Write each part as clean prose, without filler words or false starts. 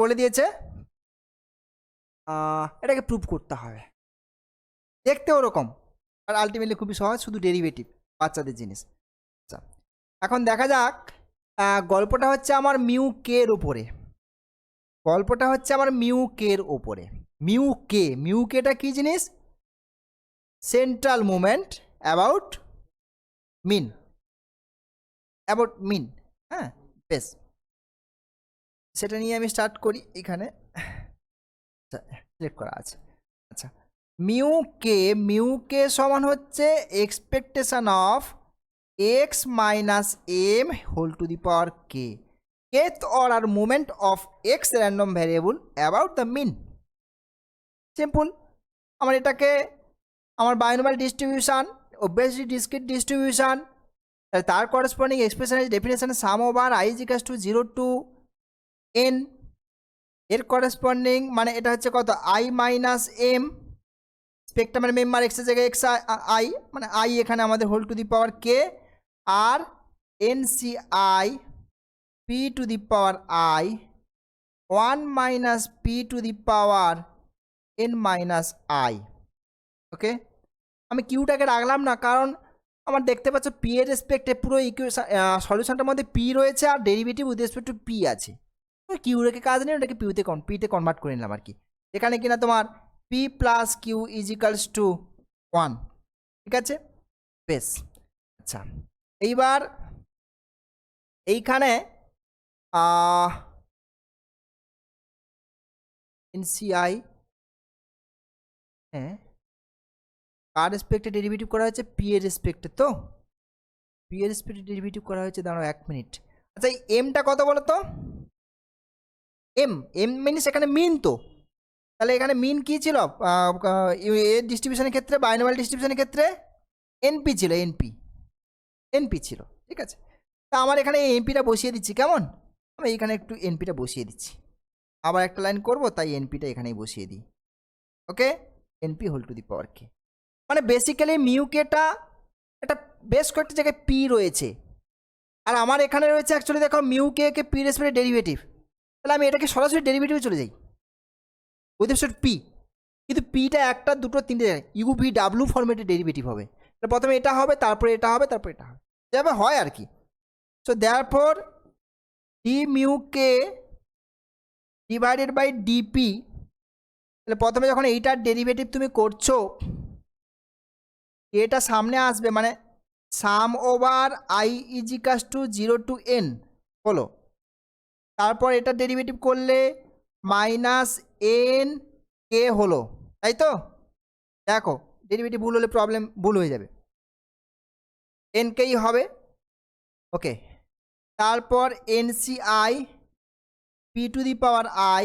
বলে দিয়েছে এটাকে প্রুভ করতে হবে, দেখতে ওরকম আর আলটিমেটলি খুবই সহজ, শুধু ডেরিভেটিভ, বাচ্চাদের জিনিস। আচ্ছা, এখন দেখা যাক, গল্পটা হচ্ছে আমার মিউ কে এর ওপরে, গল্পটা হচ্ছে আমার মিউ কে এর ওপরে। মিউ কেটা কি জিনিস? সেন্ট্রাল মুভমেন্ট অ্যাবাউট মিন, হ্যাঁ বেশ, সেটা নিয়ে আমি স্টার্ট করি। এখানে সিলেক্ট করা আছে। আচ্ছা, মিউ কে সমান হচ্ছে expectation of x minus m whole to the power k, kth order movement of x random variable about the mean। Simple, আমার এটাকে আমার binomial distribution, obviously discrete distribution, তার করেসপন্ডিং এক্সপ্রেশনের definition sum over i is equals to 0 to n, এর corresponding মানে এটা হচ্ছে কত, i মাইনাস এম, স্পেকট্রামের মেম্বার এক্স এর জায়গায় এক্স আই, মানে আই এখানে আমাদের whole to the power k, আর n c i p to the power i 1 minus p to the power n minus i. ওকে, আমি কিউটাকে রাখলাম না, কারণ আমার দেখতে পাচ্ছ পি এর রেসপেক্টে পুরো ইকুয়েশন সলিউশনটার মধ্যে পি রয়েছে আর derivative with respect to p আছে। কিউ রেখে কাজ নেই, ওটাকে পিতে কনভার্ট করে নিলাম আর কি। এখানে কিনা তোমার p plus q is equals to 1, ঠিক আছে বেশ। আচ্ছা, এইবার এইখানে এনসিআই, হ্যাঁ কার রেসপেক্টে ডেরিভেটিভ করা হয়েছে, পি এর রেসপেক্টে, তো পি এর রেসপেক্টে ডেরিভেটিভ করা হয়েছে, দাঁড়াও 1 মিনিট। আচ্ছা, এই এমটা কত বলো তো, এম মিনস এখানে মিন, তো তাহলে এখানে মিন কি ছিল এর ডিস্ট্রিবিউশনের ক্ষেত্রে, বাইনোমিয়াল ডিস্ট্রিবিউশনের ক্ষেত্রে এনপি ছিল, এনপি ছিল, ঠিক আছে। তা আমার এখানে এনপিটা বসিয়ে দিচ্ছি, কেমন, আমি এখানে একটু এনপিটা বসিয়ে দিচ্ছি, আবার একটা লাইন করব, তাই এনপিটা এখানেই বসিয়ে দিই। ওকে, NP whole to the power কে, মানে বেসিক্যালি মিউ কেটা একটা বেশ কয়েকটা জায়গায় পি রয়েছে, আর আমার এখানে রয়েছে অ্যাকচুয়ালি দেখো মিউ কে পি রেসপেক্টে ডেরিভেটিভ, তাহলে আমি এটাকে সরাসরি ডেরিভেটিভে চলে যাই উইথ রেসপেক্ট পি, কিন্তু পিটা একটা দুটো তিনটে জায়গায় ইউভি ডাব্লু ফর্মেটে ডেরিভেটিভ হবে, প্রথমে এটা হবে, তারপরে এটা হবে, তারপরে এটা হবে, যেভাবে হয় আর কি। So therefore d mu k divided by dp, তাহলে প্রথমে যখন এইটার ডেরিভেটিভ তুমি করছো, এটা সামনে আসবে, মানে sum over i is equals to 0 to n হলো, তারপর এটা ডেরিভেটিভ করলে মাইনাস এন কে হলো, তাই তো। দেখো ডেরিভেটিভ ভুল হলে ভুল হয়ে যাবে, এন কেই হবে। ওকে, তারপর NCI P to the power i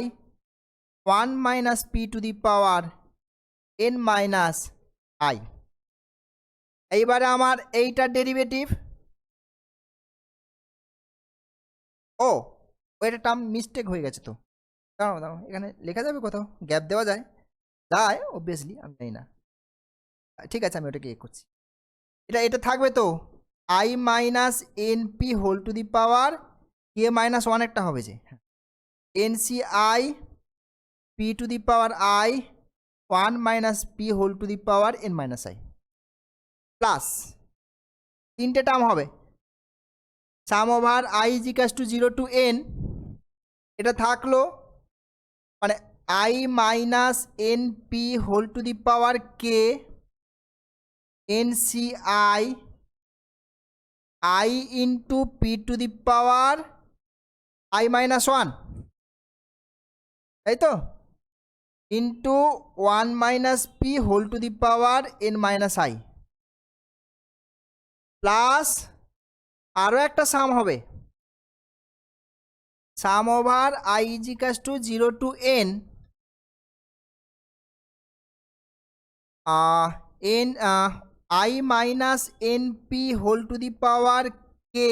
1 minus p to the power n minus I. এইবারে আমার এইটার ডেরিভেটিভ, ও ওইটা টার্ম মিস্টেক হয়ে গেছে, তো দাঁড়াও এখানে লেখা যাবে কোথাও, গ্যাপ দেওয়া যায় অবভিয়াসলি, আমি জানি না, ঠিক আছে আমি ওটাকে করছি, এটা থাকবে তো i minus n p whole to the power k minus 1 একটা হবে যে, n c i p to the power i 1 minus p whole to the power n minus i, plus তিনটে টার্ম হবে, sum over i is equals to 0 to n, এটা থাকলো, মানে i minus n p whole to the power k n c i into p to the power I minus 1, তাই তো, into 1 minus p whole to the power n minus i, plus আরও একটা sum হবে, sum over i is equals to 0 to n n i minus n p whole to the power k,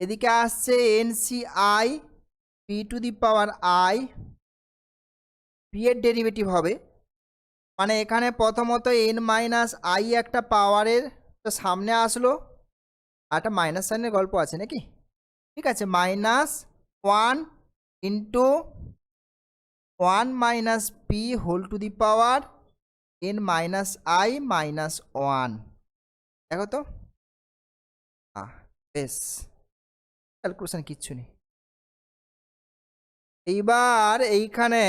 এদিকে আসছে n c i p to the power i, p এর derivative হবে, মানে এখানে প্রথমত এন মাইনাস আই একটা পাওয়ারের তো সামনে আসলো, আর একটা মাইনাস সাইনের গল্প আছে নাকি, ঠিক আছে, -1 into 1 minus p whole to the power n minus i minus 1। দেখো তো, বেশ, ক্যালকুলেশন কিচ্ছু নেই। এইবার এইখানে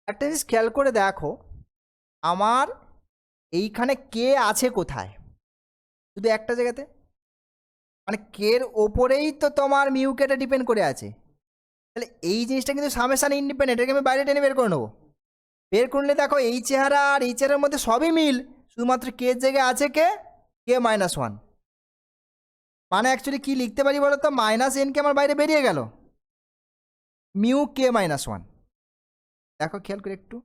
একটা জিনিস খেয়াল করে দেখো, আমার এইখানে কে আছে কোথায়? শুধু একটা জায়গাতে, মানে কের ওপরেই তো তোমার মিউকেটা ডিপেন্ড করে আছে। তাহলে এই জিনিসটা কিন্তু সামেশান ইন্ডিপেন্ডেন্ট, এটাকে আমি বাইরে টেনে বের করে নেবো। বের করলে দেখো এই চেহারা আর এই চেহারার মধ্যে সবই মিল, শুধুমাত্র কে জায়গায় আছে কে মাইনাস 1। মানে অ্যাকচুয়ালি কি লিখতে পারি বলো তো, মাইনাস এন কে আমার বাইরে বেরিয়ে গেল, মিউ কে মাইনাস 1। দেখো খেয়াল করে একটু,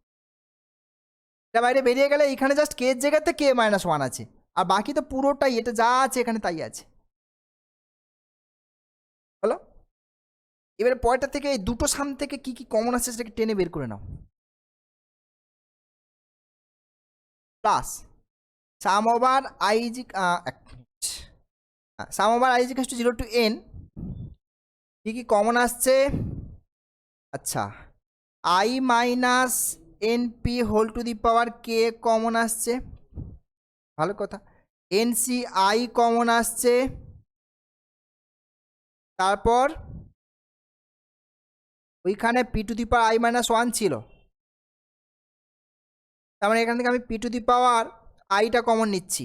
এটা বাইরে বেরিয়ে গেলে এখানে জাস্ট কে জায়গাতে কে মাইনাস 1 আছে, আর বাকি তো পুরোটাই এটা যা আছে এখানে তাই আছে। হলো, এবারে পরেরটা থেকে এই দুটো সাম থেকে কি কি কমন আছে সেটাকে টেনে বের করে নাও। প্লাস সাম ওভার আই জি, sum over i is equals to 0 to n, কি কি কমন আসছে? আচ্ছা, i minus n p whole to the power k common আসছে, ভালো কথা। এন সি আই কমন আসছে, তারপর ওইখানে P to the power I minus 1 ছিল, তার মানে এখান থেকে আমি পি টু দি পাওয়ার আইটা কমন নিচ্ছি,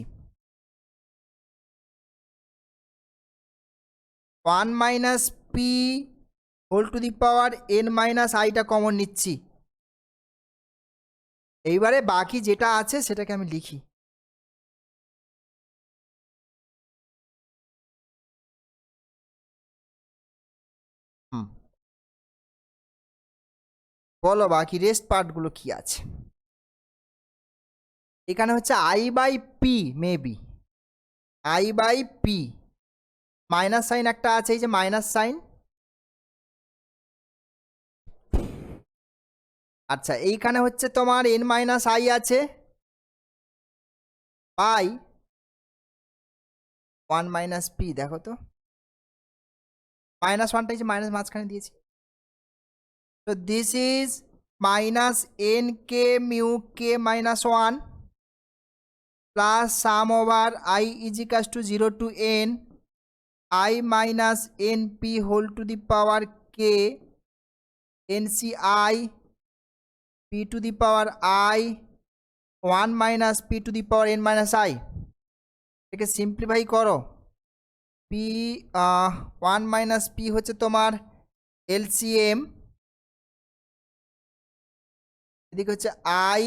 1 minus p whole to the power n minus আইটা কমন নিচ্ছি। এইবারে বাকি যেটা আছে সেটাকে আমি লিখি। বলো বাকি রেস্ট পার্টগুলো কি আছে। এখানে হচ্ছে i by p, maybe i by p, minus sign একটা আছে, এই যে মাইনাস সাইন। আচ্ছা, এইখানে হচ্ছে তোমার এন মাইনাস আই আছে বাই 1 মাইনাস পি। দেখো তো মাইনাস 1টা যে মাইনাস মাঝখানে দিয়েছি, তো this is minus n k mu k minus 1 plus sum over i ইজিকাস to 0 to n i minus n p whole to the power k n c i p to the power i 1 minus p to the power n minus i. এটাকে simplify করো, p 1 minus p হচ্ছে তোমার LCM, এদিকে হচ্ছে i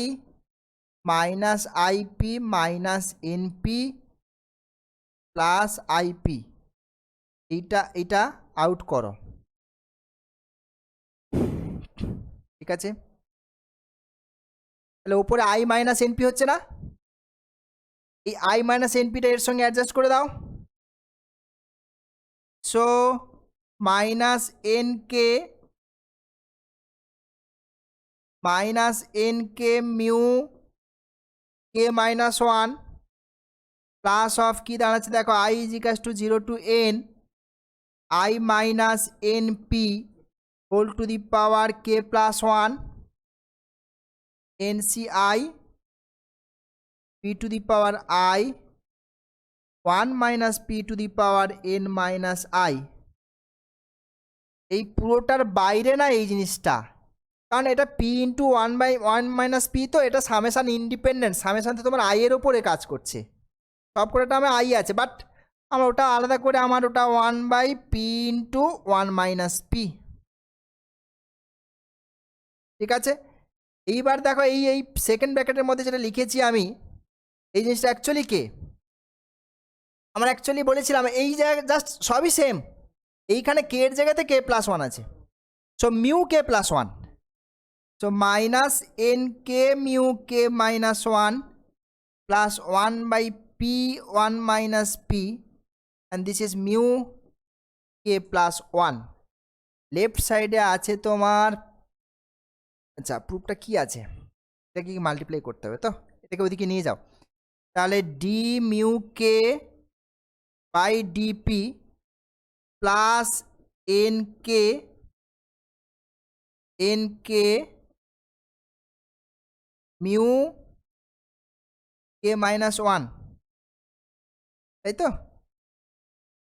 minus ip minus np plus ip, এটা out করো, ঠিক আছে। তাহলে উপরে আই মাইনাস এনপি হচ্ছে না, এই আই মাইনাস এনপিটা এর সঙ্গে অ্যাডজাস্ট করে দাও। So minus n k mu k minus 1 plus of কি দাঁড়াচ্ছে দেখো, i ইজিকাস to 0 to n i minus n p whole to the power k plus 1 n c i p to the power i 1 minus p to the power n minus i. এই পুরোটার বাইরে না এই জিনিসটা, কারণ এটা পি ইন্টু 1 মাইনাস পি, তো এটা সামেশান ইন্ডিপেন্ডেন্ট, সামেশান তো তোমার আই এর ওপরে কাজ করছে, সব করেটা আমার আই আছে, বাট আমার ওটা আলাদা করে, আমার ওটা 1 by p into 1 minus p, ঠিক আছে। এইবার দেখো এই সেকেন্ড ব্র্যাকেটের মধ্যে যেটা লিখেছি আমি, এই জিনিসটা অ্যাকচুয়ালি কে, আমরা অ্যাকচুয়ালি বলেছিলাম এই জায়গায় জাস্ট সবই সেম, এইখানে কে এর জায়গাতে কে প্লাস 1 আছে, so mu k plus 1, so minus n k mu k minus 1 plus 1 by p 1 minus p, and this is mu k plus 1। Left সাইডে আছে তোমার, আচ্ছা প্রুফটা কি আছে, এটাকে কি মাল্টিপ্লাই করতে হবে, তো এটাকে ওইদিকে নিয়ে যাও, তাহলে d mu k by d p plus n k n k mu k minus one, তাই তো,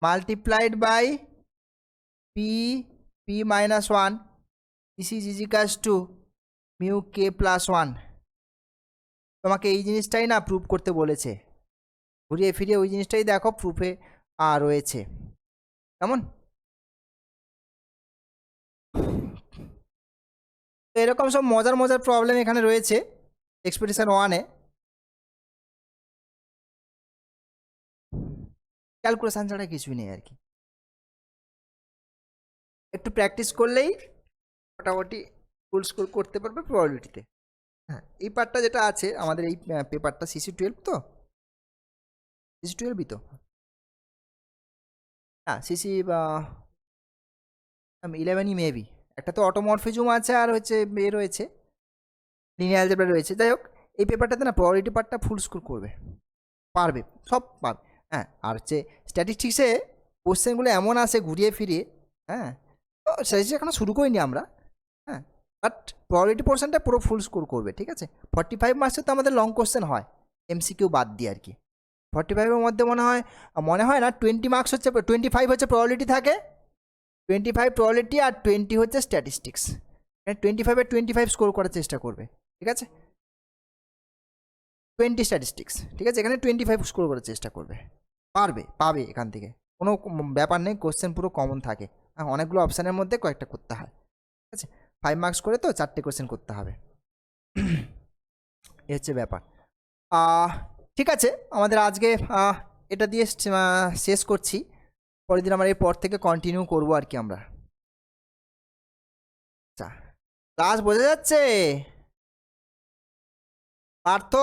multiplied by p p minus one, this is ইজিকাস to mu k plus one. তোমাকে এই জিনিসটাই না প্রুভ করতে বলেছে, ঘুরিয়ে ফিরিয়ে ওই জিনিসটাই দেখো প্রুফে রয়েছে, কেমন? তো এরকম সব মজার মজার প্রবলেম এখানে রয়েছে এক্সপেকটেশন ওয়ানে। ক্যালকুলেশন ছাড়া কিছুই নেই আর কি, একটু প্র্যাকটিস করলেই মোটামুটি ফুল স্কোর করতে পারবে প্রবাবিলিটিতে। হ্যাঁ, এই পার্টটা যেটা আছে আমাদের এই পেপারটা CC12 তো, CC12ই তো, হ্যাঁ CC 11ই মেবি। একটা তো অটোমরফিজম আছে আর হচ্ছে এ রয়েছে লিনিয়ার অ্যালজেব্রা রয়েছে। যাই হোক, এই পেপারটাতে না প্রবাবিলিটি পার্টটা ফুল স্কোর করবে, পারবে, সব পারবে। হ্যাঁ, আর হচ্ছে স্ট্যাটিস্টিক্সে কোশ্চেনগুলো এমন আসে ঘুরিয়ে ফিরিয়ে, হ্যাঁ, তো স্ট্যাটিস্টিক্স এখনো শুরু করিনি আমরা, হ্যাঁ, বাট প্রবাবিলিটি পোর্শনটা পুরো ফুল স্কোর করবে, ঠিক আছে। 45 মার্কসে তো আমাদের লং কোশ্চেন হয়, MCQ বাদ দিয়ে আর কি। 45-এর মধ্যে মনে হয় না 20 মার্কস হচ্ছে, 25 হচ্ছে প্রবাবিলিটি থাকে, 25 প্রবাবিলিটি আর 20 হচ্ছে স্ট্যাটিস্টিক্স। 25-এ 25 স্কোর করার চেষ্টা করবে, ঠিক আছে। 20 স্ট্যাটিস্টিক্স, ঠিক আছে, এখানে 25 স্কোর করার চেষ্টা করবে, পাবে এখান থেকে, কোনো ব্যাপার নেই, কোশ্চেন পুরো কমন থাকে, অনেকগুলো অপশানের মধ্যে কয়েকটা করতে হয়, ঠিক আছে। 5 মার্কস করে তো 4টে কোশ্চেন করতে হবে, এ হচ্ছে ব্যাপার। ঠিক আছে, আমাদের আজকে এটা দিয়ে শেষ করছি, পরের দিন আমরা এরপর থেকে কন্টিনিউ করবো আর কি আমরা। আচ্ছা, ক্লাস বোঝা যাচ্ছে পার্থ?